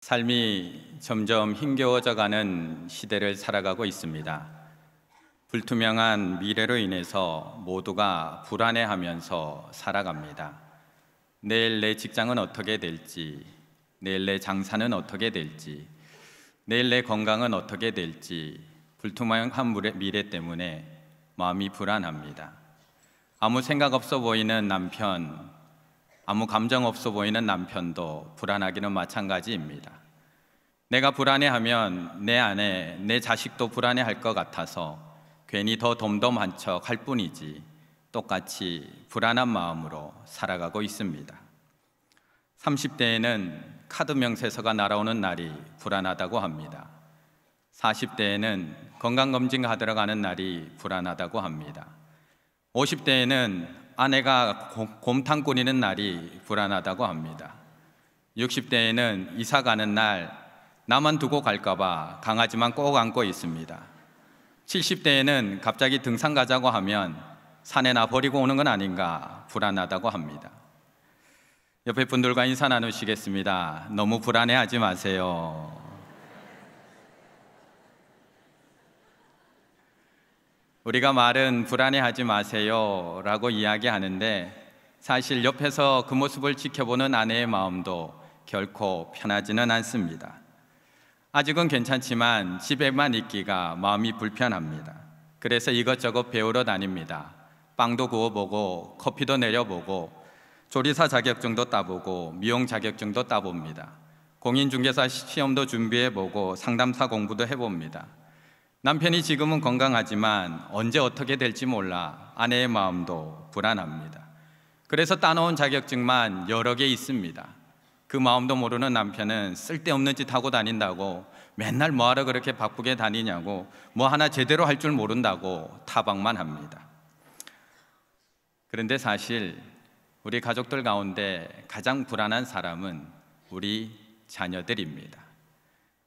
삶이 점점 힘겨워져 가는 시대를 살아가고 있습니다. 불투명한 미래로 인해서 모두가 불안해하면서 살아갑니다. 내일 내 직장은 어떻게 될지, 내일 내 장사는 어떻게 될지, 내일 내 건강은 어떻게 될지 불투명한 미래 때문에 마음이 불안합니다. 아무 생각 없어 보이는 남편, 아무 감정 없어 보이는 남편도 불안하기는 마찬가지입니다. 내가 불안해하면 내 아내, 내 자식도 불안해할 것 같아서 괜히 더 덤덤한 척 할 뿐이지 똑같이 불안한 마음으로 살아가고 있습니다. 30대에는 카드 명세서가 날아오는 날이 불안하다고 합니다. 40대에는 건강검진 받으러 가는 날이 불안하다고 합니다. 50대에는 아내가 곰탕 끓이는 날이 불안하다고 합니다. 60대에는 이사 가는 날 나만 두고 갈까봐 강아지만 꼭 안고 있습니다. 70대에는 갑자기 등산 가자고 하면 산에 나 버리고 오는 건 아닌가 불안하다고 합니다. 옆에 분들과 인사 나누시겠습니다. 너무 불안해하지 마세요. 우리가 말은 불안해하지 마세요 라고 이야기하는데 사실 옆에서 그 모습을 지켜보는 아내의 마음도 결코 편하지는 않습니다. 아직은 괜찮지만 집에만 있기가 마음이 불편합니다. 그래서 이것저것 배우러 다닙니다. 빵도 구워보고 커피도 내려보고 조리사 자격증도 따보고 미용 자격증도 따봅니다. 공인중개사 시험도 준비해보고 상담사 공부도 해봅니다. 남편이 지금은 건강하지만 언제 어떻게 될지 몰라 아내의 마음도 불안합니다. 그래서 따놓은 자격증만 여러 개 있습니다. 그 마음도 모르는 남편은 쓸데없는 짓 하고 다닌다고 맨날 뭐하러 그렇게 바쁘게 다니냐고 뭐 하나 제대로 할 줄 모른다고 타박만 합니다. 그런데 사실 우리 가족들 가운데 가장 불안한 사람은 우리 자녀들입니다.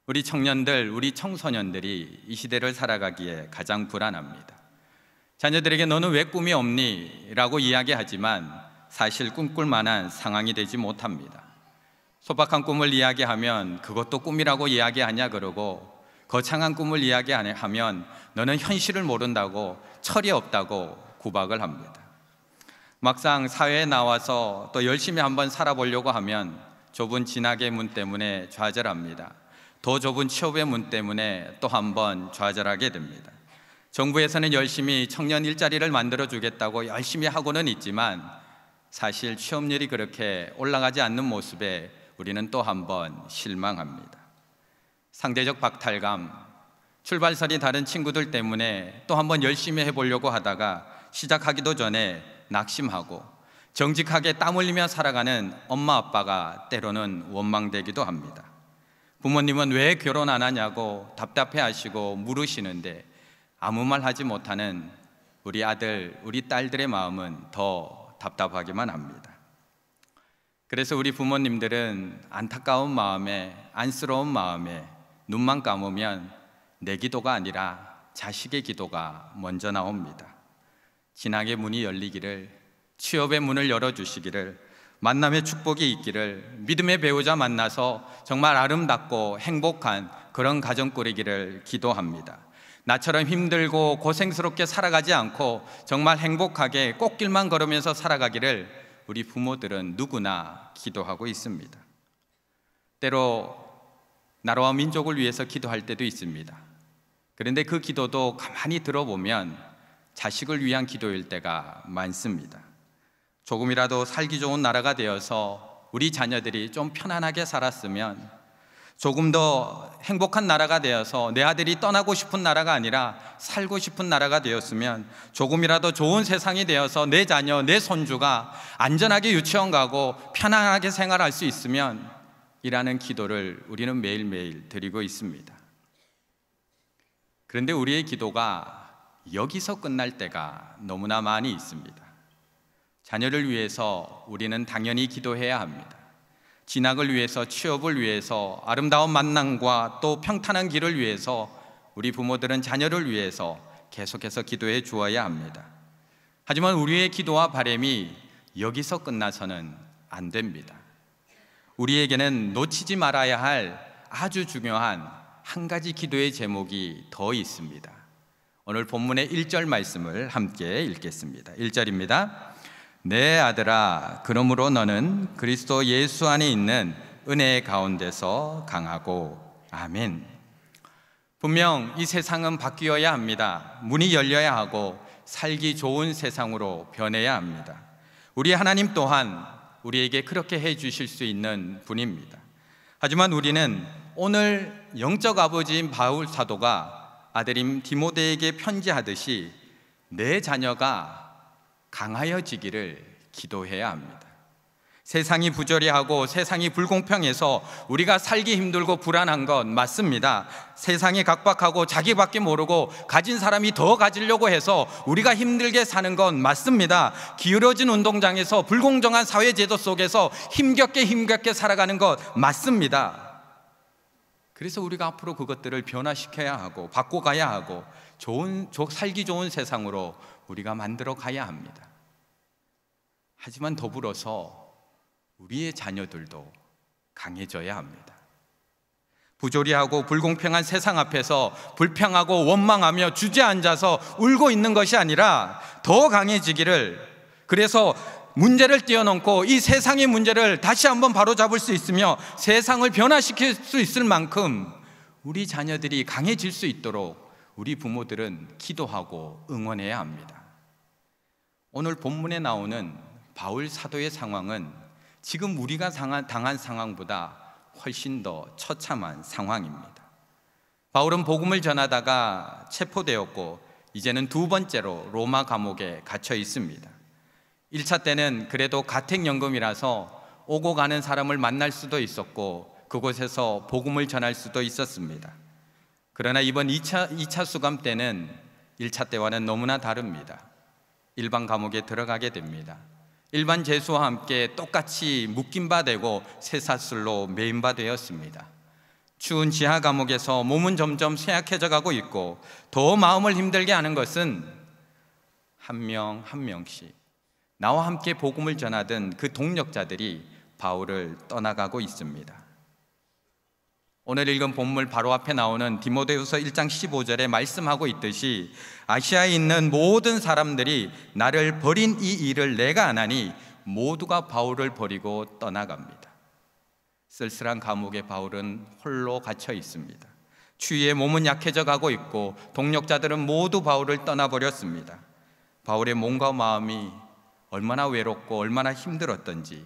우리 청년들, 우리 청소년들이 이 시대를 살아가기에 가장 불안합니다. 자녀들에게 너는 왜 꿈이 없니? 라고 이야기하지만 사실 꿈꿀 만한 상황이 되지 못합니다. 소박한 꿈을 이야기하면 그것도 꿈이라고 이야기하냐 그러고 거창한 꿈을 이야기하면 너는 현실을 모른다고 철이 없다고 구박을 합니다. 막상 사회에 나와서 또 열심히 한번 살아보려고 하면 좁은 진학의 문 때문에 좌절합니다. 더 좁은 취업의 문 때문에 또 한 번 좌절하게 됩니다. 정부에서는 열심히 청년 일자리를 만들어주겠다고 열심히 하고는 있지만 사실 취업률이 그렇게 올라가지 않는 모습에 우리는 또 한 번 실망합니다. 상대적 박탈감, 출발선이 다른 친구들 때문에 또 한 번 열심히 해보려고 하다가 시작하기도 전에 낙심하고 정직하게 땀 흘리며 살아가는 엄마 아빠가 때로는 원망되기도 합니다. 부모님은 왜 결혼 안 하냐고 답답해하시고 물으시는데 아무 말 하지 못하는 우리 아들, 우리 딸들의 마음은 더 답답하기만 합니다. 그래서 우리 부모님들은 안타까운 마음에, 안쓰러운 마음에 눈만 감으면 내 기도가 아니라 자식의 기도가 먼저 나옵니다. 진학의 문이 열리기를, 취업의 문을 열어주시기를, 만남의 축복이 있기를, 믿음의 배우자 만나서 정말 아름답고 행복한 그런 가정 꾸리기를 기도합니다. 나처럼 힘들고 고생스럽게 살아가지 않고 정말 행복하게 꽃길만 걸으면서 살아가기를 우리 부모들은 누구나 기도하고 있습니다. 때로 나라와 민족을 위해서 기도할 때도 있습니다. 그런데 그 기도도 가만히 들어보면 자식을 위한 기도일 때가 많습니다. 조금이라도 살기 좋은 나라가 되어서 우리 자녀들이 좀 편안하게 살았으면, 조금 더 행복한 나라가 되어서 내 아들이 떠나고 싶은 나라가 아니라 살고 싶은 나라가 되었으면, 조금이라도 좋은 세상이 되어서 내 자녀, 내 손주가 안전하게 유치원 가고 편안하게 생활할 수 있으면 이라는 기도를 우리는 매일매일 드리고 있습니다. 그런데 우리의 기도가 여기서 끝날 때가 너무나 많이 있습니다. 자녀를 위해서 우리는 당연히 기도해야 합니다. 진학을 위해서, 취업을 위해서, 아름다운 만남과 또 평탄한 길을 위해서 우리 부모들은 자녀를 위해서 계속해서 기도해 주어야 합니다. 하지만 우리의 기도와 바람이 여기서 끝나서는 안 됩니다. 우리에게는 놓치지 말아야 할 아주 중요한 한 가지 기도의 제목이 더 있습니다. 오늘 본문의 1절 말씀을 함께 읽겠습니다. 1절입니다. 내 아들아, 그러므로 너는 그리스도 예수 안에 있는 은혜의 가운데서 강하고. 아멘. 분명 이 세상은 바뀌어야 합니다. 문이 열려야 하고 살기 좋은 세상으로 변해야 합니다. 우리 하나님 또한 우리에게 그렇게 해 주실 수 있는 분입니다. 하지만 우리는 오늘 영적 아버지인 바울 사도가 아들인 디모데에게 편지하듯이 내 자녀가 강하여지기를 기도해야 합니다. 세상이 부조리하고 세상이 불공평해서 우리가 살기 힘들고 불안한 건 맞습니다. 세상이 각박하고 자기밖에 모르고 가진 사람이 더 가지려고 해서 우리가 힘들게 사는 건 맞습니다. 기울어진 운동장에서 불공정한 사회제도 속에서 힘겹게 살아가는 것 맞습니다. 그래서 우리가 앞으로 그것들을 변화시켜야 하고 바꿔가야 하고 살기 좋은 세상으로 우리가 만들어 가야 합니다. 하지만 더불어서 우리의 자녀들도 강해져야 합니다. 부조리하고 불공평한 세상 앞에서 불평하고 원망하며 주저앉아서 울고 있는 것이 아니라 더 강해지기를, 그래서 문제를 뛰어넘고 이 세상의 문제를 다시 한번 바로잡을 수 있으며 세상을 변화시킬 수 있을 만큼 우리 자녀들이 강해질 수 있도록 우리 부모들은 기도하고 응원해야 합니다. 오늘 본문에 나오는 바울 사도의 상황은 지금 우리가 당한 상황보다 훨씬 더 처참한 상황입니다. 바울은 복음을 전하다가 체포되었고 이제는 두 번째로 로마 감옥에 갇혀 있습니다. 1차 때는 그래도 가택연금이라서 오고 가는 사람을 만날 수도 있었고 그곳에서 복음을 전할 수도 있었습니다. 그러나 이번 2차 수감 때는 1차 때와는 너무나 다릅니다. 일반 감옥에 들어가게 됩니다. 일반 죄수와 함께 똑같이 묶인 바 되고 쇠사슬로 매인 바 되었습니다. 추운 지하 감옥에서 몸은 점점 쇠약해져 가고 있고 더 마음을 힘들게 하는 것은 한 명 한 명씩 나와 함께 복음을 전하던 그 동력자들이 바울을 떠나가고 있습니다. 오늘 읽은 본문 바로 앞에 나오는 디모데후서 1장 15절에 말씀하고 있듯이 아시아에 있는 모든 사람들이 나를 버린 이 일을 내가 안 하니 모두가 바울을 버리고 떠나갑니다. 쓸쓸한 감옥에 바울은 홀로 갇혀 있습니다. 추위에 몸은 약해져 가고 있고 동력자들은 모두 바울을 떠나버렸습니다. 바울의 몸과 마음이 얼마나 외롭고 얼마나 힘들었던지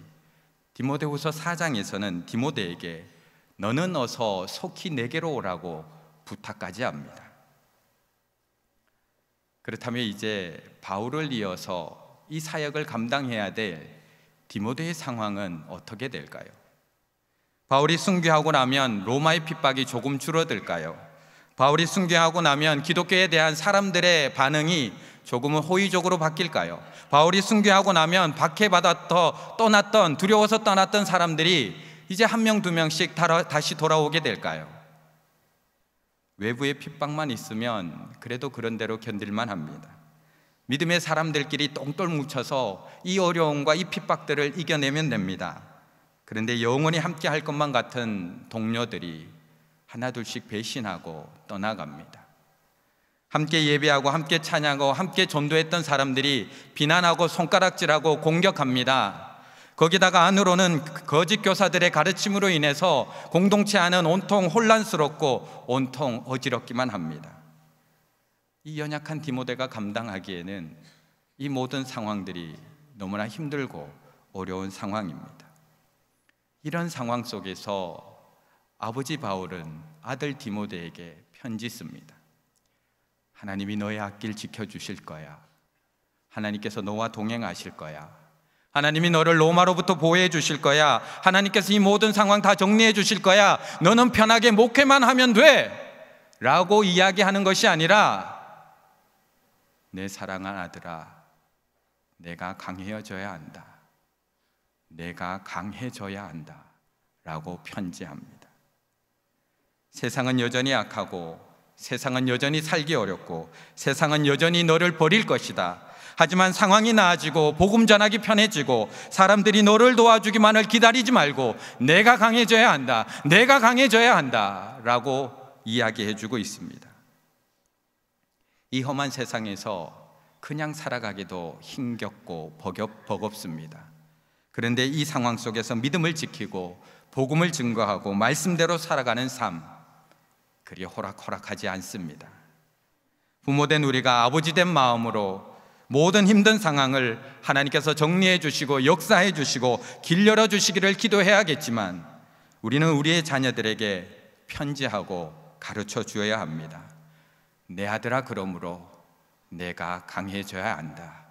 디모데후서 4장에서는 디모데에게 너는 어서 속히 내게로 오라고 부탁까지 합니다. 그렇다면 이제 바울을 이어서 이 사역을 감당해야 될 디모데의 상황은 어떻게 될까요? 바울이 순교하고 나면 로마의 핍박이 조금 줄어들까요? 바울이 순교하고 나면 기독교에 대한 사람들의 반응이 조금은 호의적으로 바뀔까요? 바울이 순교하고 나면 박해받았던 떠났던 두려워서 떠났던 사람들이 이제 한 명 두 명씩 다시 돌아오게 될까요? 외부의 핍박만 있으면 그래도 그런 대로 견딜만 합니다. 믿음의 사람들끼리 똥똘 뭉쳐서 이 어려움과 이 핍박들을 이겨내면 됩니다. 그런데 영원히 함께 할 것만 같은 동료들이 하나둘씩 배신하고 떠나갑니다. 함께 예배하고 함께 찬양하고 함께 전도했던 사람들이 비난하고 손가락질하고 공격합니다. 거기다가 안으로는 거짓 교사들의 가르침으로 인해서 공동체 안은 온통 혼란스럽고 온통 어지럽기만 합니다. 이 연약한 디모데가 감당하기에는 이 모든 상황들이 너무나 힘들고 어려운 상황입니다. 이런 상황 속에서 아버지 바울은 아들 디모데에게 편지 씁니다. 하나님이 너의 앞길 지켜주실 거야. 하나님께서 너와 동행하실 거야. 하나님이 너를 로마로부터 보호해 주실 거야. 하나님께서 이 모든 상황 다 정리해 주실 거야. 너는 편하게 목회만 하면 돼 라고 이야기하는 것이 아니라 내 사랑하는 아들아, 내가 강해져야 한다. 내가 강해져야 한다 라고 편지합니다. 세상은 여전히 악하고 세상은 여전히 살기 어렵고 세상은 여전히 너를 버릴 것이다. 하지만 상황이 나아지고 복음 전하기 편해지고 사람들이 너를 도와주기만을 기다리지 말고 내가 강해져야 한다, 내가 강해져야 한다 라고 이야기해주고 있습니다. 이 험한 세상에서 그냥 살아가기도 힘겹고 버겁습니다. 그런데 이 상황 속에서 믿음을 지키고 복음을 증거하고 말씀대로 살아가는 삶, 그리 호락호락하지 않습니다. 부모된 우리가 아버지된 마음으로 모든 힘든 상황을 하나님께서 정리해 주시고 역사해 주시고 길 열어 주시기를 기도해야겠지만 우리는 우리의 자녀들에게 편지하고 가르쳐 주어야 합니다. 내 아들아, 그러므로 내가 강해져야 한다.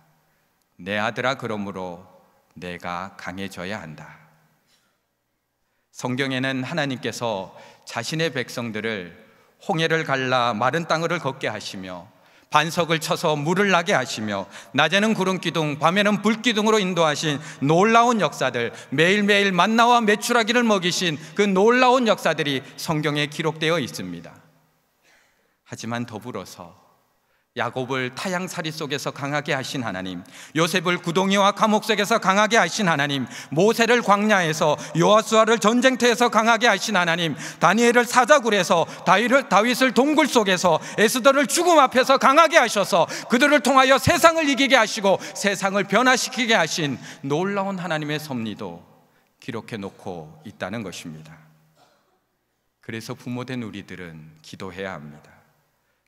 내 아들아, 그러므로 내가 강해져야 한다. 성경에는 하나님께서 자신의 백성들을 홍해를 갈라 마른 땅을 걷게 하시며 반석을 쳐서 물을 나게 하시며 낮에는 구름 기둥, 밤에는 불 기둥으로 인도하신 놀라운 역사들, 매일매일 만나와 메추라기를 먹이신 그 놀라운 역사들이 성경에 기록되어 있습니다. 하지만 더불어서 야곱을 타양살이 속에서 강하게 하신 하나님, 요셉을 구덩이와 감옥 속에서 강하게 하신 하나님, 모세를 광야에서, 여호수아를 전쟁터에서 강하게 하신 하나님, 다니엘을 사자굴에서, 다윗을 동굴 속에서, 에스더를 죽음 앞에서 강하게 하셔서 그들을 통하여 세상을 이기게 하시고 세상을 변화시키게 하신 놀라운 하나님의 섭리도 기록해 놓고 있다는 것입니다. 그래서 부모된 우리들은 기도해야 합니다.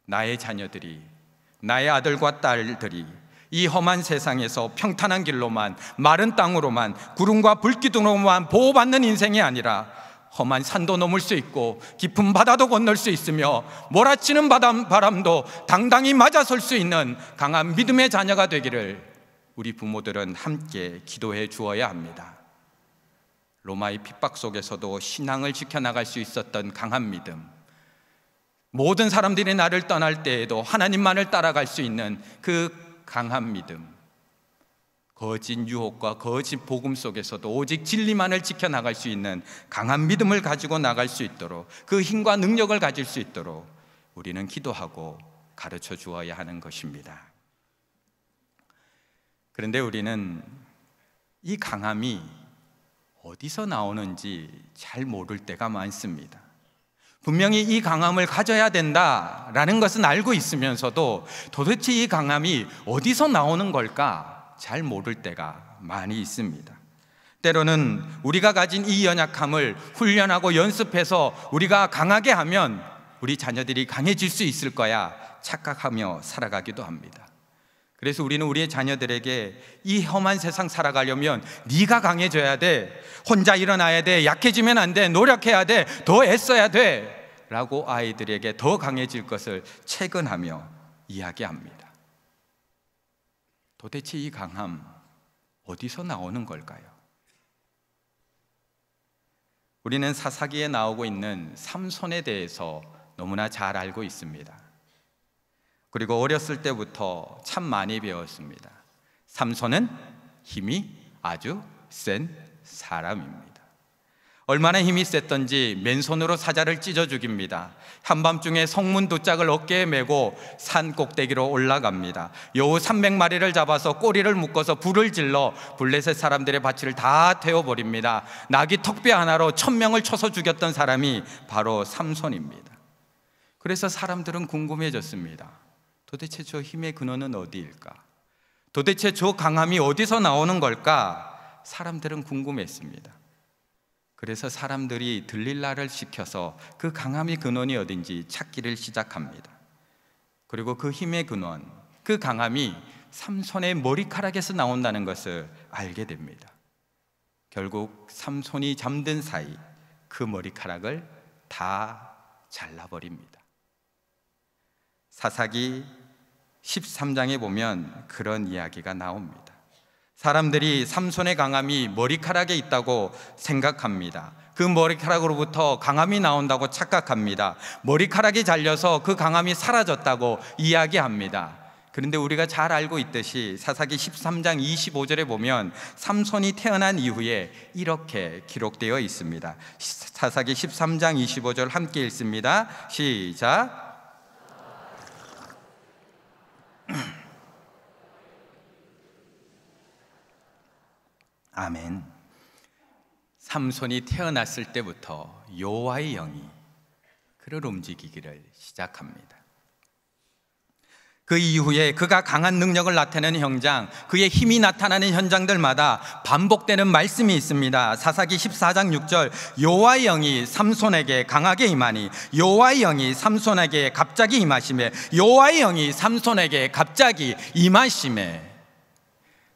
나의 자녀들이, 나의 아들과 딸들이 이 험한 세상에서 평탄한 길로만, 마른 땅으로만, 구름과 불기둥으로만 보호받는 인생이 아니라 험한 산도 넘을 수 있고 깊은 바다도 건널 수 있으며 몰아치는 바람도 당당히 맞아설 수 있는 강한 믿음의 자녀가 되기를 우리 부모들은 함께 기도해 주어야 합니다. 로마의 핍박 속에서도 신앙을 지켜나갈 수 있었던 강한 믿음, 모든 사람들이 나를 떠날 때에도 하나님만을 따라갈 수 있는 그 강한 믿음, 거짓 유혹과 거짓 복음 속에서도 오직 진리만을 지켜나갈 수 있는 강한 믿음을 가지고 나갈 수 있도록, 그 힘과 능력을 가질 수 있도록 우리는 기도하고 가르쳐 주어야 하는 것입니다. 그런데 우리는 이 강함이 어디서 나오는지 잘 모를 때가 많습니다. 분명히 이 강함을 가져야 된다라는 것은 알고 있으면서도 도대체 이 강함이 어디서 나오는 걸까 잘 모를 때가 많이 있습니다. 때로는 우리가 가진 이 연약함을 훈련하고 연습해서 우리가 강하게 하면 우리 자녀들이 강해질 수 있을 거야 착각하며 살아가기도 합니다. 그래서 우리는 우리의 자녀들에게 이 험한 세상 살아가려면 네가 강해져야 돼, 혼자 일어나야 돼, 약해지면 안 돼, 노력해야 돼, 더 애써야 돼 라고 아이들에게 더 강해질 것을 체근하며 이야기합니다. 도대체 이 강함 어디서 나오는 걸까요? 우리는 사사기에 나오고 있는 삼손에 대해서 너무나 잘 알고 있습니다. 그리고 어렸을 때부터 참 많이 배웠습니다. 삼손은 힘이 아주 센 사람입니다. 얼마나 힘이 셌던지 맨손으로 사자를 찢어 죽입니다. 한밤중에 성문 두 짝을 어깨에 메고 산 꼭대기로 올라갑니다. 여우 300마리를 잡아서 꼬리를 묶어서 불을 질러 블레셋 사람들의 밭을 다 태워버립니다. 나귀 턱뼈 하나로 1000명을 쳐서 죽였던 사람이 바로 삼손입니다. 그래서 사람들은 궁금해졌습니다. 도대체 저 힘의 근원은 어디일까? 도대체 저 강함이 어디서 나오는 걸까? 사람들은 궁금했습니다. 그래서 사람들이 들릴라를 시켜서 그 강함의 근원이 어딘지 찾기를 시작합니다. 그리고 그 힘의 근원, 그 강함이 삼손의 머리카락에서 나온다는 것을 알게 됩니다. 결국 삼손이 잠든 사이 그 머리카락을 다 잘라버립니다. 사사기 13장에 보면 그런 이야기가 나옵니다. 사람들이 삼손의 강함이 머리카락에 있다고 생각합니다. 그 머리카락으로부터 강함이 나온다고 착각합니다. 머리카락이 잘려서 그 강함이 사라졌다고 이야기합니다. 그런데 우리가 잘 알고 있듯이 사사기 13장 25절에 보면 삼손이 태어난 이후에 이렇게 기록되어 있습니다. 사사기 13장 25절 함께 읽습니다. 시작. 아멘. 삼손이 태어났을 때부터 여호와의 영이 그를 움직이기를 시작합니다. 그 이후에 그가 강한 능력을 나타내는 현장, 그의 힘이 나타나는 현장들마다 반복되는 말씀이 있습니다. 사사기 14장 6절, 여호와의 영이 삼손에게 강하게 임하니 여호와의 영이 삼손에게 갑자기 임하시매 여호와의 영이 삼손에게 갑자기 임하시매.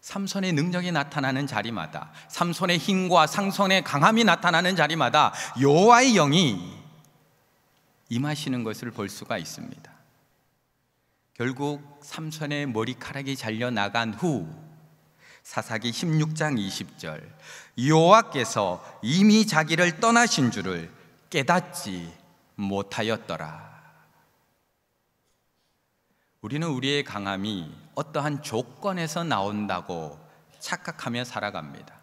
삼손의 능력이 나타나는 자리마다, 삼손의 힘과 삼손의 강함이 나타나는 자리마다 여호와의 영이 임하시는 것을 볼 수가 있습니다. 결국 삼손의 머리카락이 잘려나간 후 사사기 16장 20절, 여호와께서 이미 자기를 떠나신 줄을 깨닫지 못하였더라. 우리는 우리의 강함이 어떠한 조건에서 나온다고 착각하며 살아갑니다.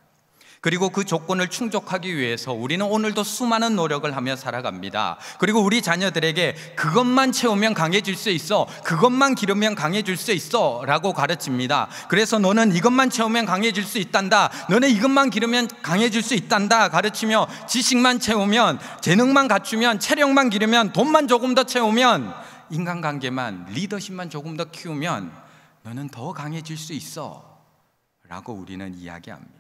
그리고 그 조건을 충족하기 위해서 우리는 오늘도 수많은 노력을 하며 살아갑니다. 그리고 우리 자녀들에게 그것만 채우면 강해질 수 있어, 그것만 기르면 강해질 수 있어 라고 가르칩니다. 그래서 너는 이것만 채우면 강해질 수 있단다, 너는 이것만 기르면 강해질 수 있단다 가르치며, 지식만 채우면, 재능만 갖추면, 체력만 기르면, 돈만 조금 더 채우면, 인간관계만, 리더십만 조금 더 키우면 너는 더 강해질 수 있어 라고 우리는 이야기합니다.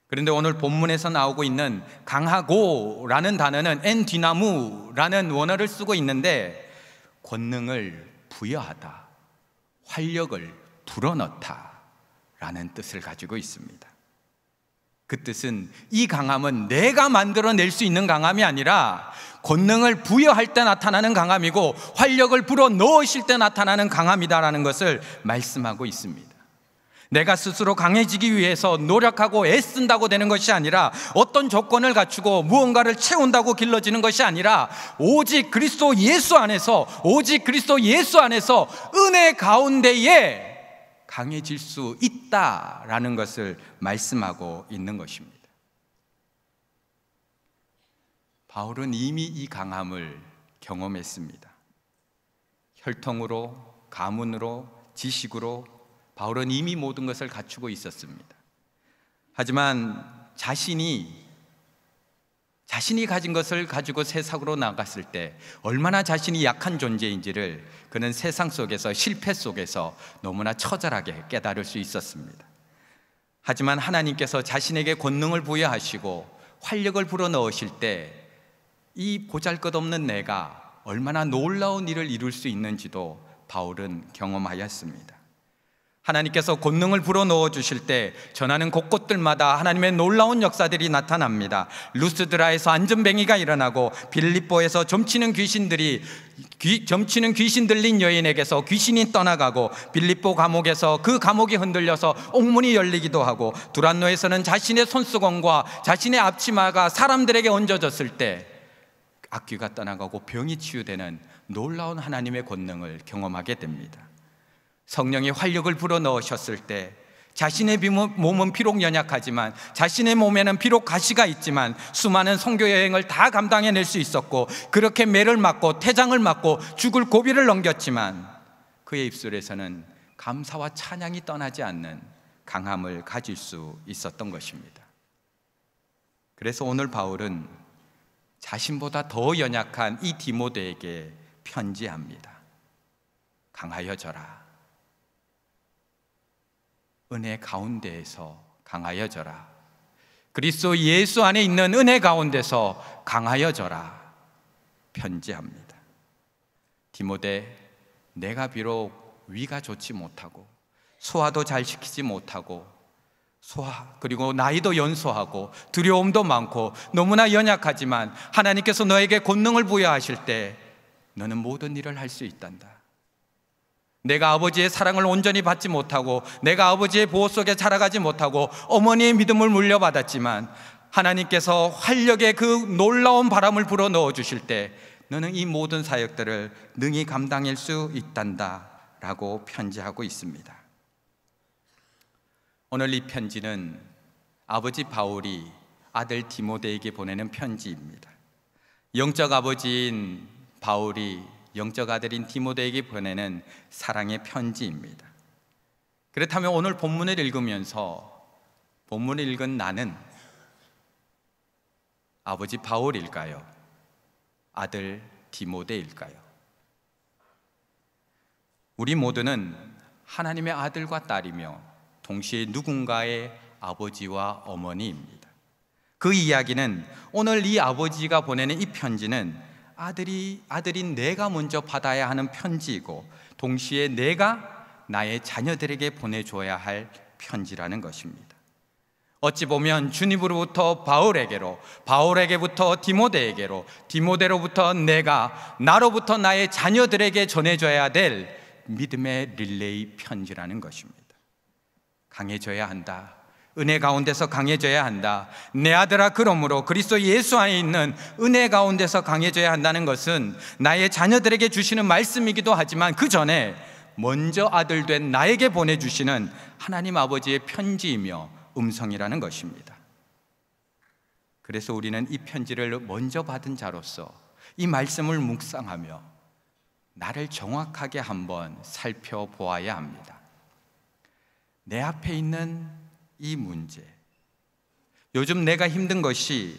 그런데 오늘 본문에서 나오고 있는 강하고라는 단어는 엔디나무라는 원어를 쓰고 있는데, 권능을 부여하다, 활력을 불어넣다 라는 뜻을 가지고 있습니다. 그 뜻은 이 강함은 내가 만들어낼 수 있는 강함이 아니라 권능을 부여할 때 나타나는 강함이고 활력을 불어넣으실 때 나타나는 강함이다라는 것을 말씀하고 있습니다. 내가 스스로 강해지기 위해서 노력하고 애쓴다고 되는 것이 아니라, 어떤 조건을 갖추고 무언가를 채운다고 길러지는 것이 아니라, 오직 그리스도 예수 안에서, 오직 그리스도 예수 안에서 은혜 가운데에 강해질 수 있다라는 것을 말씀하고 있는 것입니다. 바울은 이미 이 강함을 경험했습니다. 혈통으로, 가문으로, 지식으로 바울은 이미 모든 것을 갖추고 있었습니다. 하지만 자신이 가진 것을 가지고 세상으로 나갔을 때 얼마나 자신이 약한 존재인지를 그는 세상 속에서, 실패 속에서 너무나 처절하게 깨달을 수 있었습니다. 하지만 하나님께서 자신에게 권능을 부여하시고 활력을 불어넣으실 때 이 보잘것없는 내가 얼마나 놀라운 일을 이룰 수 있는지도 바울은 경험하였습니다. 하나님께서 권능을 불어넣어 주실 때 전하는 곳곳들마다 하나님의 놀라운 역사들이 나타납니다. 루스드라에서 안전뱅이가 일어나고, 빌립보에서 점치는 귀신 들린 여인에게서 귀신이 떠나가고, 빌립보 감옥에서 그 감옥이 흔들려서 옥문이 열리기도 하고, 두란노에서는 자신의 손수건과 자신의 앞치마가 사람들에게 얹어졌을 때 악귀가 떠나가고 병이 치유되는 놀라운 하나님의 권능을 경험하게 됩니다. 성령이 활력을 불어넣으셨을 때 자신의 몸은 비록 연약하지만, 자신의 몸에는 비록 가시가 있지만 수많은 선교 여행을 다 감당해낼 수 있었고, 그렇게 매를 맞고 태장을 맞고 죽을 고비를 넘겼지만 그의 입술에서는 감사와 찬양이 떠나지 않는 강함을 가질 수 있었던 것입니다. 그래서 오늘 바울은 자신보다 더 연약한 이 디모데에게 편지합니다. 강하여져라. 은혜 가운데에서 강하여져라. 그리스도 예수 안에 있는 은혜 가운데서 강하여져라. 편지합니다. 디모데, 내가 비록 위가 좋지 못하고 소화도 잘 시키지 못하고 그리고 나이도 연소하고 두려움도 많고 너무나 연약하지만 하나님께서 너에게 권능을 부여하실 때 너는 모든 일을 할 수 있단다. 내가 아버지의 사랑을 온전히 받지 못하고, 내가 아버지의 보호 속에 자라가지 못하고 어머니의 믿음을 물려받았지만 하나님께서 활력의 그 놀라운 바람을 불어넣어 주실 때 너는 이 모든 사역들을 능히 감당할 수 있단다 라고 편지하고 있습니다. 오늘 이 편지는 아버지 바울이 아들 디모데에게 보내는 편지입니다. 영적 아버지인 바울이 영적 아들인 디모데에게 보내는 사랑의 편지입니다. 그렇다면 오늘 본문을 읽으면서 본문을 읽은 나는 아버지 바울일까요? 아들 디모데일까요? 우리 모두는 하나님의 아들과 딸이며 동시에 누군가의 아버지와 어머니입니다. 그 이야기는 오늘 이 아버지가 보내는 이 편지는 아들인 내가 먼저 받아야 하는 편지이고 동시에 내가 나의 자녀들에게 보내줘야 할 편지라는 것입니다. 어찌 보면 주님으로부터 바울에게로, 바울에게부터 디모데에게로, 디모데로부터 내가, 나로부터 나의 자녀들에게 전해줘야 될 믿음의 릴레이 편지라는 것입니다. 강해져야 한다. 은혜 가운데서 강해져야 한다. 내 아들아, 그러므로 그리스도 예수 안에 있는 은혜 가운데서 강해져야 한다는 것은 나의 자녀들에게 주시는 말씀이기도 하지만 그 전에 먼저 아들 된 나에게 보내주시는 하나님 아버지의 편지이며 음성이라는 것입니다. 그래서 우리는 이 편지를 먼저 받은 자로서 이 말씀을 묵상하며 나를 정확하게 한번 살펴보아야 합니다. 내 앞에 있는 이 문제, 요즘 내가 힘든 것이,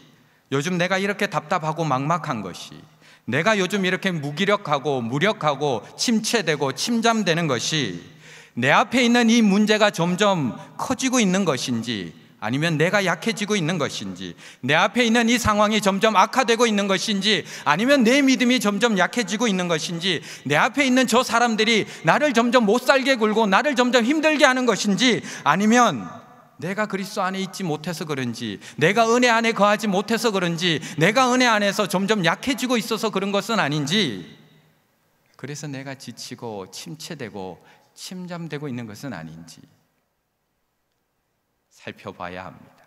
요즘 내가 이렇게 답답하고 막막한 것이, 내가 요즘 이렇게 무기력하고 무력하고 침체되고 침잠되는 것이 내 앞에 있는 이 문제가 점점 커지고 있는 것인지, 아니면 내가 약해지고 있는 것인지, 내 앞에 있는 이 상황이 점점 악화되고 있는 것인지, 아니면 내 믿음이 점점 약해지고 있는 것인지, 내 앞에 있는 저 사람들이 나를 점점 못 살게 굴고 나를 점점 힘들게 하는 것인지, 아니면 내가 그리스도 안에 있지 못해서 그런지, 내가 은혜 안에 거하지 못해서 그런지, 내가 은혜 안에서 점점 약해지고 있어서 그런 것은 아닌지, 그래서 내가 지치고 침체되고 침잠되고 있는 것은 아닌지 살펴봐야 합니다.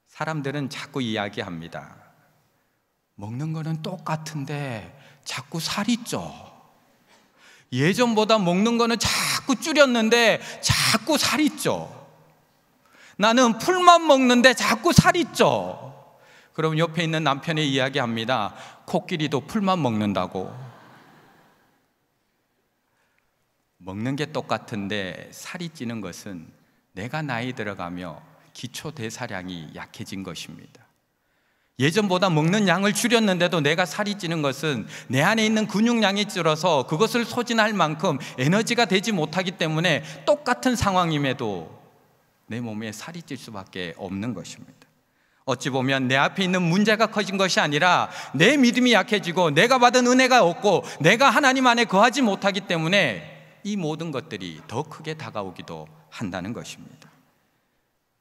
사람들은 자꾸 이야기합니다. 먹는 거는 똑같은데 자꾸 살이 쪄. 예전보다 먹는 거는 자꾸 줄였는데 자꾸 살이 쪄. 나는 풀만 먹는데 자꾸 살이 쪄. 그럼 옆에 있는 남편이 이야기합니다. 코끼리도 풀만 먹는다고. 먹는 게 똑같은데 살이 찌는 것은 내가 나이 들어가며 기초 대사량이 약해진 것입니다. 예전보다 먹는 양을 줄였는데도 내가 살이 찌는 것은 내 안에 있는 근육량이 줄어서 그것을 소진할 만큼 에너지가 되지 못하기 때문에 똑같은 상황임에도 내 몸에 살이 찔 수밖에 없는 것입니다. 어찌 보면 내 앞에 있는 문제가 커진 것이 아니라 내 믿음이 약해지고 내가 받은 은혜가 없고 내가 하나님 안에 거하지 못하기 때문에 이 모든 것들이 더 크게 다가오기도 한다는 것입니다.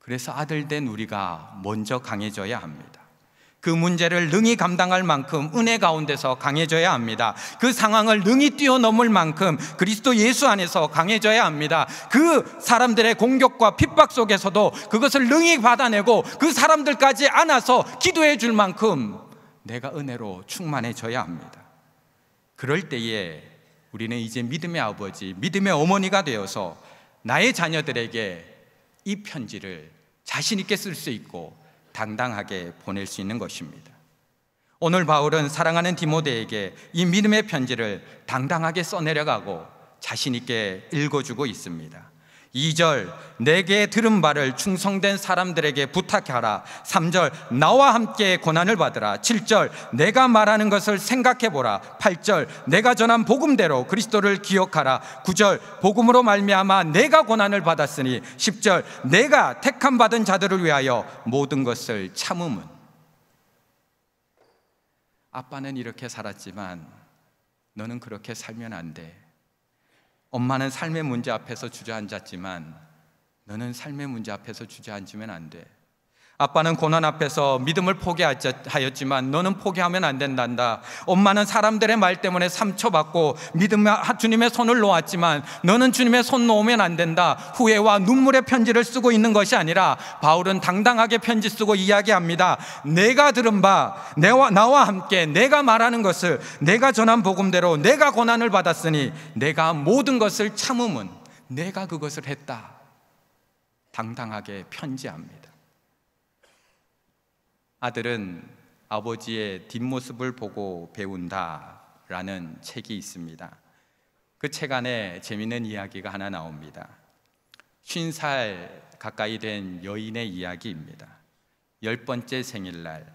그래서 아들 된 우리가 먼저 강해져야 합니다. 그 문제를 능히 감당할 만큼 은혜 가운데서 강해져야 합니다. 그 상황을 능히 뛰어넘을 만큼 그리스도 예수 안에서 강해져야 합니다. 그 사람들의 공격과 핍박 속에서도 그것을 능히 받아내고 그 사람들까지 안아서 기도해 줄 만큼 내가 은혜로 충만해져야 합니다. 그럴 때에 우리는 이제 믿음의 아버지, 믿음의 어머니가 되어서 나의 자녀들에게 이 편지를 자신 있게 쓸 수 있고 당당하게 보낼 수 있는 것입니다. 오늘 바울은 사랑하는 디모데에게 이 믿음의 편지를 당당하게 써내려가고 자신 있게 읽어주고 있습니다. 2절, 내게 들은 바를 충성된 사람들에게 부탁하라. 3절, 나와 함께 고난을 받으라. 7절, 내가 말하는 것을 생각해보라. 8절, 내가 전한 복음대로 그리스도를 기억하라. 9절, 복음으로 말미암아 내가 고난을 받았으니. 10절, 내가 택함 받은 자들을 위하여 모든 것을 참음은. 아빠는 이렇게 살았지만 너는 그렇게 살면 안 돼. 엄마는 삶의 문제 앞에서 주저앉았지만 너는 삶의 문제 앞에서 주저앉으면 안 돼. 아빠는 고난 앞에서 믿음을 포기하였지만 너는 포기하면 안 된단다. 엄마는 사람들의 말 때문에 상처받고 주님의 손을 놓았지만 너는 주님의 손 놓으면 안 된다. 후회와 눈물의 편지를 쓰고 있는 것이 아니라 바울은 당당하게 편지 쓰고 이야기합니다. 내가 들은 바 나와 함께 내가 말하는 것을 내가 전한 복음대로 내가 고난을 받았으니 내가 모든 것을 참음은 내가 그것을 했다. 당당하게 편지합니다. 아들은 아버지의 뒷모습을 보고 배운다라는 책이 있습니다. 그 책 안에 재미있는 이야기가 하나 나옵니다. 50살 가까이 된 여인의 이야기입니다. 10번째 생일날,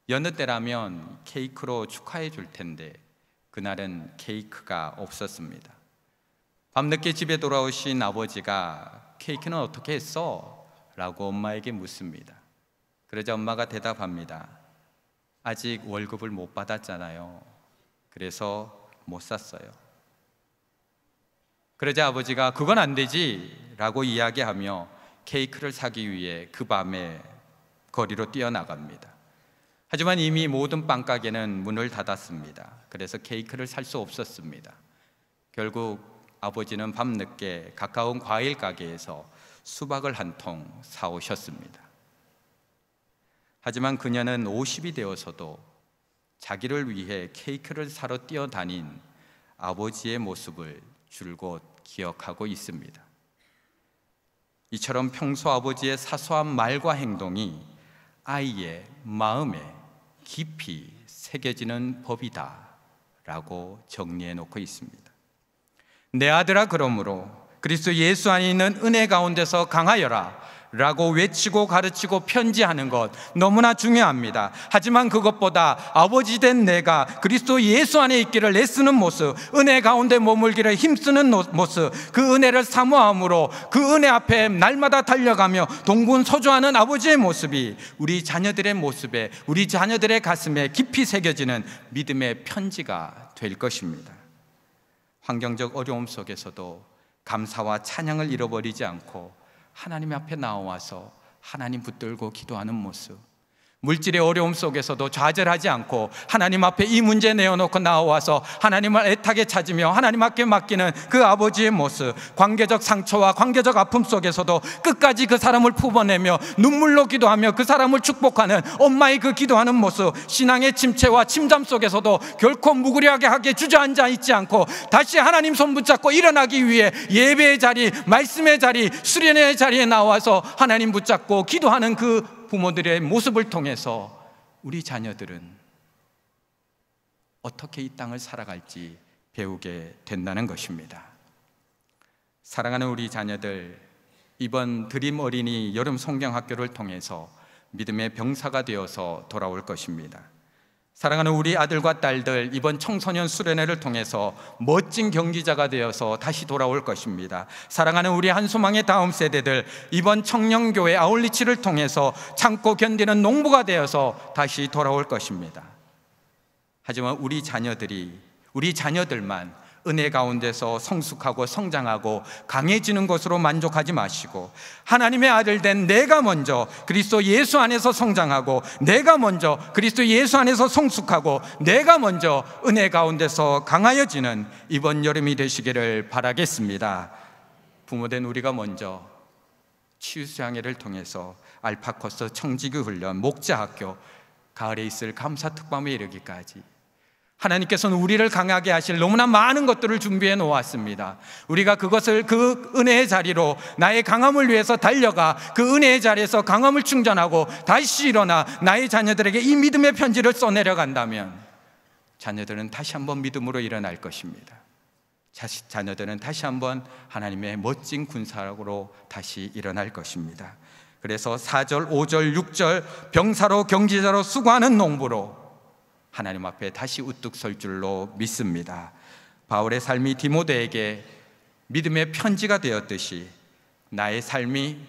여느 때라면 케이크로 축하해 줄 텐데 그날은 케이크가 없었습니다. 밤늦게 집에 돌아오신 아버지가 케이크는 어떻게 했어? 라고 엄마에게 묻습니다. 그러자 엄마가 대답합니다. 아직 월급을 못 받았잖아요. 그래서 못 샀어요. 그러자 아버지가 그건 안 되지 라고 이야기하며 케이크를 사기 위해 그 밤에 거리로 뛰어나갑니다. 하지만 이미 모든 빵가게는 문을 닫았습니다. 그래서 케이크를 살 수 없었습니다. 결국 아버지는 밤늦게 가까운 과일 가게에서 수박을 한 통 사오셨습니다. 하지만 그녀는 50이 되어서도 자기를 위해 케이크를 사러 뛰어다닌 아버지의 모습을 줄곧 기억하고 있습니다. 이처럼 평소 아버지의 사소한 말과 행동이 아이의 마음에 깊이 새겨지는 법이다 라고 정리해 놓고 있습니다. 내 아들아, 그러므로 그리스도 예수 안에 있는 은혜 가운데서 강하여라 라고 외치고 가르치고 편지하는 것 너무나 중요합니다. 하지만 그것보다 아버지 된 내가 그리스도 예수 안에 있기를 애쓰는 모습, 은혜 가운데 머물기를 힘쓰는 모습, 그 은혜를 사모함으로 그 은혜 앞에 날마다 달려가며 동분서주하는 아버지의 모습이 우리 자녀들의 모습에, 우리 자녀들의 가슴에 깊이 새겨지는 믿음의 편지가 될 것입니다. 환경적 어려움 속에서도 감사와 찬양을 잃어버리지 않고 하나님 앞에 나와서 하나님 붙들고 기도하는 모습, 물질의 어려움 속에서도 좌절하지 않고 하나님 앞에 이 문제 내어놓고 나와서 하나님을 애타게 찾으며 하나님 앞에 맡기는 그 아버지의 모습, 관계적 상처와 관계적 아픔 속에서도 끝까지 그 사람을 품어내며 눈물로 기도하며 그 사람을 축복하는 엄마의 그 기도하는 모습, 신앙의 침체와 침잠 속에서도 결코 무구리하게 주저앉아 있지 않고 다시 하나님 손 붙잡고 일어나기 위해 예배의 자리, 말씀의 자리, 수련의 자리에 나와서 하나님 붙잡고 기도하는 그 부모들의 모습을 통해서 우리 자녀들은 어떻게 이 땅을 살아갈지 배우게 된다는 것입니다. 사랑하는 우리 자녀들, 이번 드림 어린이 여름 성경학교를 통해서 믿음의 병사가 되어서 돌아올 것입니다. 사랑하는 우리 아들과 딸들, 이번 청소년 수련회를 통해서 멋진 경기자가 되어서 다시 돌아올 것입니다. 사랑하는 우리 한소망의 다음 세대들, 이번 청년교회 아울리치를 통해서 참고 견디는 농부가 되어서 다시 돌아올 것입니다. 하지만 우리 자녀들만 은혜 가운데서 성숙하고 성장하고 강해지는 것으로 만족하지 마시고 하나님의 아들 된 내가 먼저 그리스도 예수 안에서 성장하고, 내가 먼저 그리스도 예수 안에서 성숙하고, 내가 먼저 은혜 가운데서 강하여지는 이번 여름이 되시기를 바라겠습니다. 부모된 우리가 먼저 치유수양회를 통해서 알파코스 청지기 훈련, 목자학교, 가을에 있을 감사특밤에 이르기까지 하나님께서는 우리를 강하게 하실 너무나 많은 것들을 준비해 놓았습니다. 우리가 그것을 그 은혜의 자리로 나의 강함을 위해서 달려가 그 은혜의 자리에서 강함을 충전하고 다시 일어나 나의 자녀들에게 이 믿음의 편지를 써내려간다면 자녀들은 다시 한번 믿음으로 일어날 것입니다. 자녀들은 다시 한번 하나님의 멋진 군사로 다시 일어날 것입니다. 그래서 4절, 5절, 6절 병사로 경제자로 수고하는 농부로 하나님 앞에 다시 우뚝 설 줄로 믿습니다. 바울의 삶이 디모데에게 믿음의 편지가 되었듯이 나의 삶이,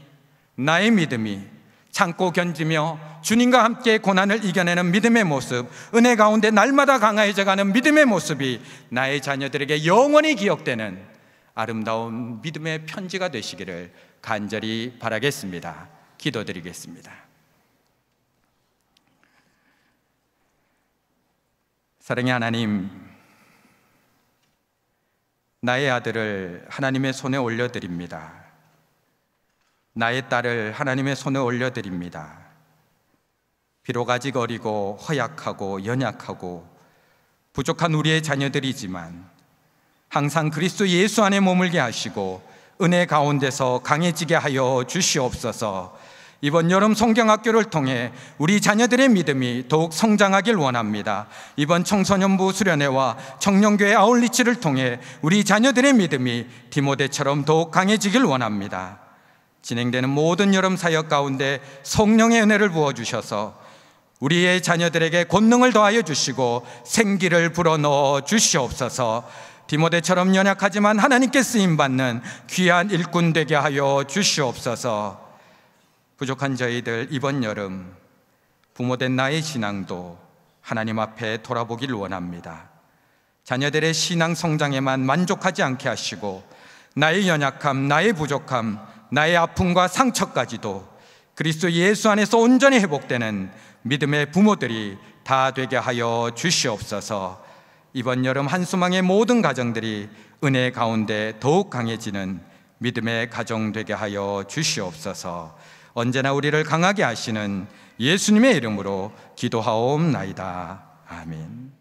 나의 믿음이 참고 견디며 주님과 함께 고난을 이겨내는 믿음의 모습, 은혜 가운데 날마다 강해져가는 믿음의 모습이 나의 자녀들에게 영원히 기억되는 아름다운 믿음의 편지가 되시기를 간절히 바라겠습니다. 기도드리겠습니다. 사랑의 하나님, 나의 아들을 하나님의 손에 올려드립니다. 나의 딸을 하나님의 손에 올려드립니다. 비록 아직 어리고 허약하고 연약하고 부족한 우리의 자녀들이지만 항상 그리스도 예수 안에 머물게 하시고 은혜 가운데서 강해지게 하여 주시옵소서. 이번 여름 성경학교를 통해 우리 자녀들의 믿음이 더욱 성장하길 원합니다. 이번 청소년부 수련회와 청년교회 아울리치를 통해 우리 자녀들의 믿음이 디모데처럼 더욱 강해지길 원합니다. 진행되는 모든 여름 사역 가운데 성령의 은혜를 부어주셔서 우리의 자녀들에게 권능을 더하여 주시고 생기를 불어넣어 주시옵소서. 디모데처럼 연약하지만 하나님께 쓰임받는 귀한 일꾼 되게 하여 주시옵소서. 부족한 저희들 이번 여름 부모된 나의 신앙도 하나님 앞에 돌아보길 원합니다. 자녀들의 신앙 성장에만 만족하지 않게 하시고 나의 연약함, 나의 부족함, 나의 아픔과 상처까지도 그리스도 예수 안에서 온전히 회복되는 믿음의 부모들이 다 되게 하여 주시옵소서. 이번 여름 한수망의 모든 가정들이 은혜 가운데 더욱 강해지는 믿음의 가정 되게 하여 주시옵소서. 언제나 우리를 강하게 하시는 예수님의 이름으로 기도하옵나이다. 아멘.